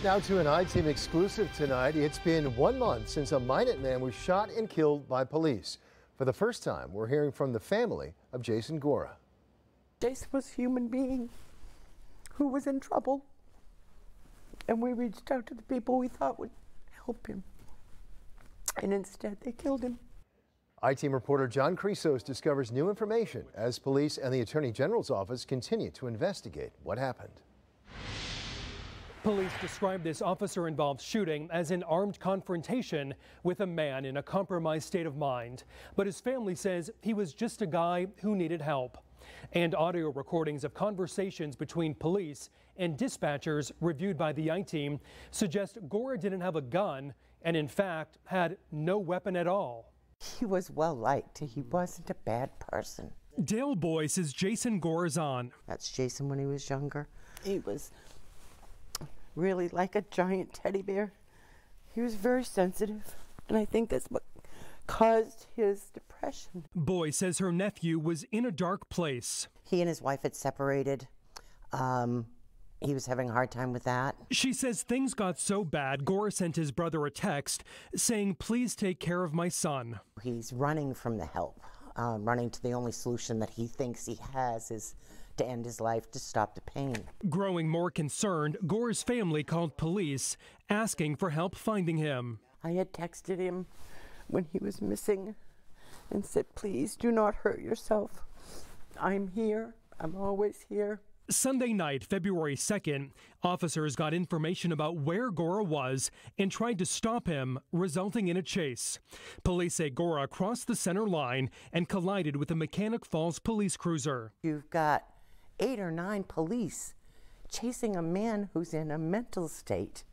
Now to an I-Team exclusive tonight. It's been 1 month since a Maine man was shot and killed by police. For the first time, we're hearing from the family of Jason Gora. Jason was a human being who was in trouble, and we reached out to the people we thought would help him, and instead they killed him. I-Team reporter John Chrysos discovers new information as police and the Attorney General's office continue to investigate what happened. Police describe this officer-involved shooting as an armed confrontation with a man in a compromised state of mind. But his family says he was just a guy who needed help. And audio recordings of conversations between police and dispatchers reviewed by the I-Team suggest Gora didn't have a gun and, in fact, had no weapon at all. He was well liked. He wasn't a bad person. Dale Boyce is Jason Gora's aunt. That's Jason when he was younger. He was really like a giant teddy bear. He was very sensitive, and I think that's what caused his depression. Boyce says her nephew was in a dark place. He and his wife had separated. He was having a hard time with that. She says things got so bad, Gora sent his brother a text saying, "Please take care of my son." He's running from the help, running to the only solution that he thinks he has is to end his life, to stop the pain. Growing more concerned, Gora's family called police, asking for help finding him. I had texted him when he was missing and said, "Please do not hurt yourself. I'm here. I'm always here." Sunday night, February 2nd, officers got information about where Gora was and tried to stop him, resulting in a chase. Police say Gora crossed the center line and collided with a Mechanic Falls police cruiser. You've got 8 or 9 police chasing a man who's in a mental state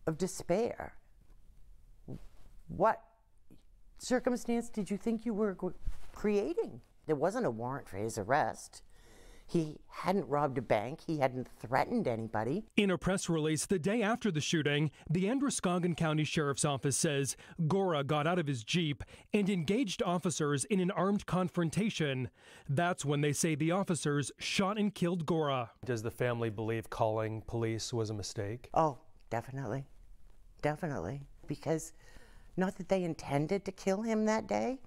of despair. What circumstance did you think you were creating? There wasn't a warrant for his arrest. He hadn't robbed a bank. He hadn't threatened anybody. In a press release the day after the shooting, the Androscoggin County Sheriff's Office says Gora got out of his Jeep and engaged officers in an armed confrontation. That's when they say the officers shot and killed Gora. Does the family believe calling police was a mistake? Oh, definitely. Definitely. Because not that they intended to kill him that day,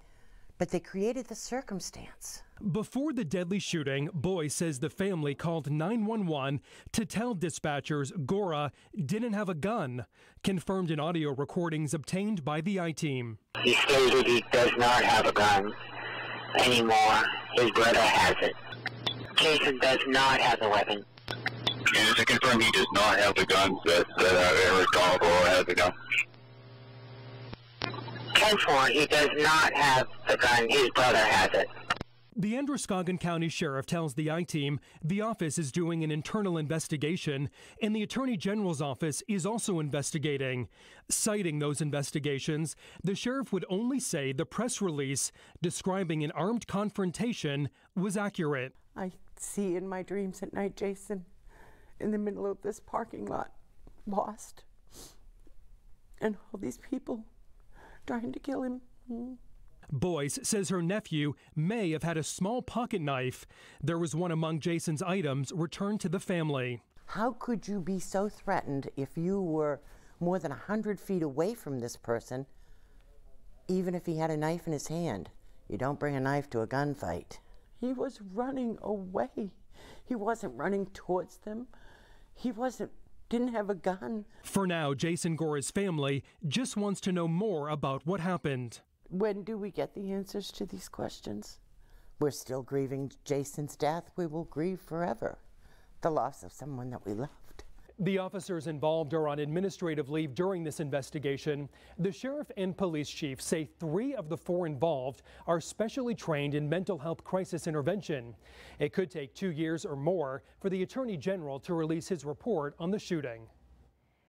but they created the circumstance. Before the deadly shooting, Boyce says the family called 911 to tell dispatchers Gora didn't have a gun, confirmed in audio recordings obtained by the I-Team. He stated he does not have a gun anymore. His brother has it. Jason does not have a weapon. And to confirm he does not have the gun that Eric Gora has a gun. 10-4, he does not have the gun. His brother has it. The Androscoggin County Sheriff tells the I-Team the office is doing an internal investigation and the Attorney General's office is also investigating. Citing those investigations, the sheriff would only say the press release describing an armed confrontation was accurate. I see in my dreams at night Jason in the middle of this parking lot, lost, and all these people trying to kill him. Boyce says her nephew may have had a small pocket knife. There was one among Jason's items returned to the family. How could you be so threatened if you were more than 100 feet away from this person, even if he had a knife in his hand? You don't bring a knife to a gunfight. He was running away. He wasn't running towards them. He didn't have a gun. For now, Jason Gora's family just wants to know more about what happened. When do we get the answers to these questions? We're still grieving Jason's death. We will grieve forever the loss of someone that we loved. The officers involved are on administrative leave during this investigation. The sheriff and police chief say 3 of the 4 involved are specially trained in mental health crisis intervention. It could take 2 years or more for the Attorney General to release his report on the shooting.